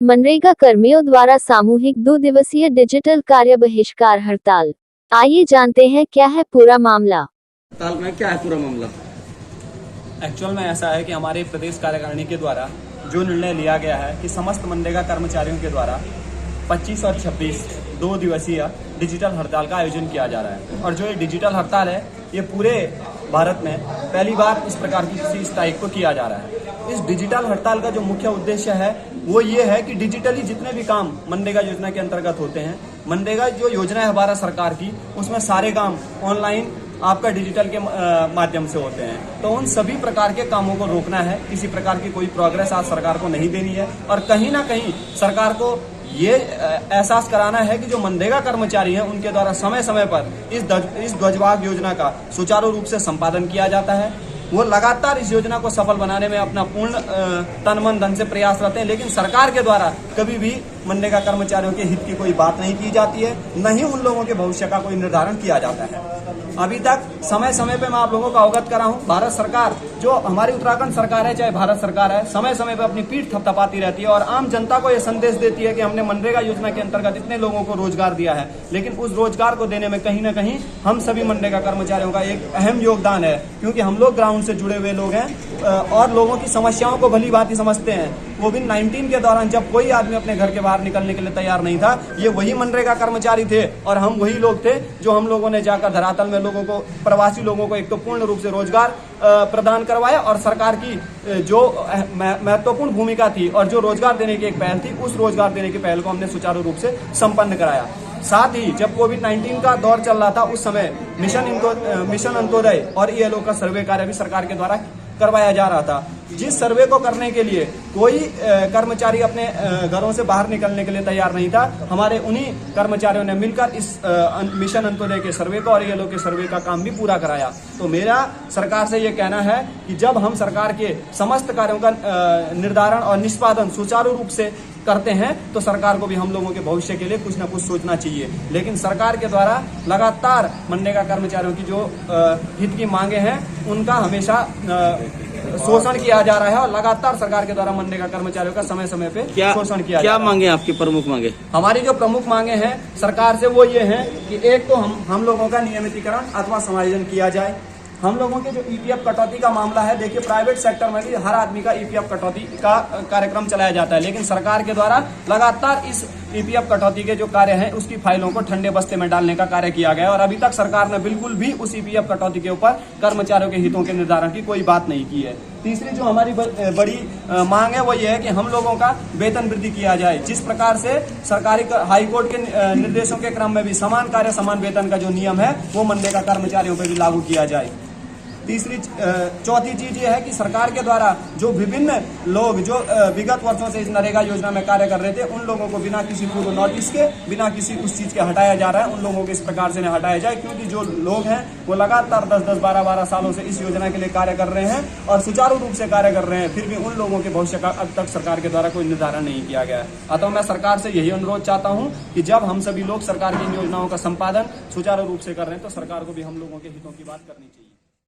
मनरेगा कर्मियों द्वारा सामूहिक 2 दिवसीय डिजिटल कार्य बहिष्कार हड़ताल। आइए जानते हैं क्या है पूरा मामला। हड़ताल में क्या है पूरा मामला? एक्चुअल में ऐसा है कि हमारे प्रदेश कार्यकारिणी के द्वारा जो निर्णय लिया गया है कि समस्त मनरेगा कर्मचारियों के द्वारा 25 और 26 2 दिवसीय डिजिटल हड़ताल का आयोजन किया जा रहा है। और जो ये डिजिटल हड़ताल है ये पूरे भारत में पहली बार इस प्रकार की किसी स्ट्राइक को किया जा रहा है। इस डिजिटल हड़ताल का जो मुख्य उद्देश्य है वो ये है कि डिजिटली जितने भी काम मनरेगा योजना के अंतर्गत होते हैं, मनरेगा जो योजना है भारत सरकार की, उसमें सारे काम ऑनलाइन आपका डिजिटल के माध्यम से होते हैं। तो उन सभी प्रकार के कामों को रोकना है। किसी प्रकार की कोई प्रोग्रेस आज सरकार को नहीं देनी है और कहीं ना कहीं सरकार को ये एहसास कराना है कि जो मनरेगा कर्मचारी हैं उनके द्वारा समय समय पर इस ध्वजवाहक योजना का सुचारू रूप से संपादन किया जाता है। वो लगातार इस योजना को सफल बनाने में अपना पूर्ण तन मन धन से प्रयास रहते हैं, लेकिन सरकार के द्वारा कभी भी मनरेगा कर्मचारियों के हित की कोई बात नहीं की जाती है, न ही उन लोगों के भविष्य का कोई निर्धारण किया जाता है। अभी तक समय समय पे मैं आप लोगों को अवगत करा हूँ, भारत सरकार जो हमारी उत्तराखंड सरकार है चाहे भारत सरकार है, समय समय पे अपनी पीठ थपथपाती रहती है और आम जनता को यह संदेश देती है कि हमने मनरेगा योजना के अंतर्गत इतने लोगों को रोजगार दिया है, लेकिन उस रोजगार को देने में कहीं ना कहीं हम सभी मनरेगा कर्मचारियों का एक अहम योगदान है, क्योंकि हम लोग ग्राउंड से जुड़े हुए लोग हैं और लोगों की समस्याओं को भली भांति समझते हैं। कोविड-19 के दौरान जब कोई आदमी अपने घर के बाहर निकलने के लिए तैयार नहीं था, ये वही मनरेगा कर्मचारी थे और हम वही लोग थे जो हम लोगों ने जाकर धरातल में लोगों को, प्रवासी लोगों को एक तो पूर्ण रूप से रोजगार प्रदान करवाया और सरकार की जो महत्वपूर्ण भूमिका थी और जो रोजगार देने की एक पहल थी, उस रोजगार देने की पहल को हमने सुचारू रूप से संपन्न कराया। साथ ही जब कोविड-19 का दौर चल रहा था उस समय मिशन अंत्योदय और ईएलओ का सर्वे कार्य भी सरकार के द्वारा करवाया जा रहा था, जिस सर्वे को करने के लिए कोई कर्मचारी अपने घरों से बाहर निकलने के लिए तैयार नहीं था। हमारे उन्हीं कर्मचारियों ने मिलकर इस मिशन अंत्योदय के सर्वे को और ईएलओ के सर्वे का काम भी पूरा कराया। तो मेरा सरकार से ये कहना है कि जब हम सरकार के समस्त कार्यों का निर्धारण और निष्पादन सुचारू रूप से करते हैं तो सरकार को भी हम लोगों के भविष्य के लिए कुछ न कुछ सोचना चाहिए। लेकिन सरकार के द्वारा लगातार मनरेगा कर्मचारियों की जो हित की मांगे हैं उनका हमेशा शोषण किया जा रहा है और लगातार सरकार के द्वारा मनरेगा कर्मचारियों का समय समय पे शोषण किया जा रहा है। क्या मांगे आपकी प्रमुख मांगे? हमारी जो प्रमुख मांगे हैं सरकार से वो ये है कि एक तो हम लोगों का नियमितीकरण अथवा समायोजन किया जाए। हम लोगों के जो ईपीएफ कटौती का मामला है, देखिए प्राइवेट सेक्टर में भी हर आदमी का ईपीएफ कटौती का कार्यक्रम चलाया जाता है, लेकिन सरकार के द्वारा लगातार इस ईपीएफ कटौती के जो कार्य हैं उसकी फाइलों को ठंडे बस्ते में डालने का कार्य किया गया और अभी तक सरकार ने बिल्कुल भी उस ईपीएफ कटौती के ऊपर कर्मचारियों के हितों के निर्धारण की कोई बात नहीं की है। तीसरी जो हमारी बड़ी मांग है वो ये है कि हम लोगों का वेतन वृद्धि किया जाए। जिस प्रकार से सरकारी हाईकोर्ट के निर्देशों के क्रम में भी समान कार्य समान वेतन का जो नियम है वो मनरेगा कर्मचारियों पर भी लागू किया जाए। चौथी चीज ये है कि सरकार के द्वारा जो विभिन्न लोग जो विगत वर्षों से इस नरेगा योजना में कार्य कर रहे थे उन लोगों को बिना किसी पूर्व नोटिस के, बिना किसी उस चीज के हटाया जा रहा है। उन लोगों को इस प्रकार से हटाया जाए, क्योंकि जो लोग हैं वो लगातार 10-10, 12-12 सालों से इस योजना के लिए कार्य कर रहे हैं और सुचारू रूप से कार्य कर रहे हैं, फिर भी उन लोगों के भविष्य का अब तक सरकार के द्वारा कोई निर्धारण नहीं किया गया है। अतः मैं सरकार से यही अनुरोध चाहता हूँ कि जब हम सभी लोग सरकार की इन योजनाओं का संपादन सुचारू रूप से कर रहे हैं तो सरकार को भी हम लोगों के हितों की बात करनी चाहिए।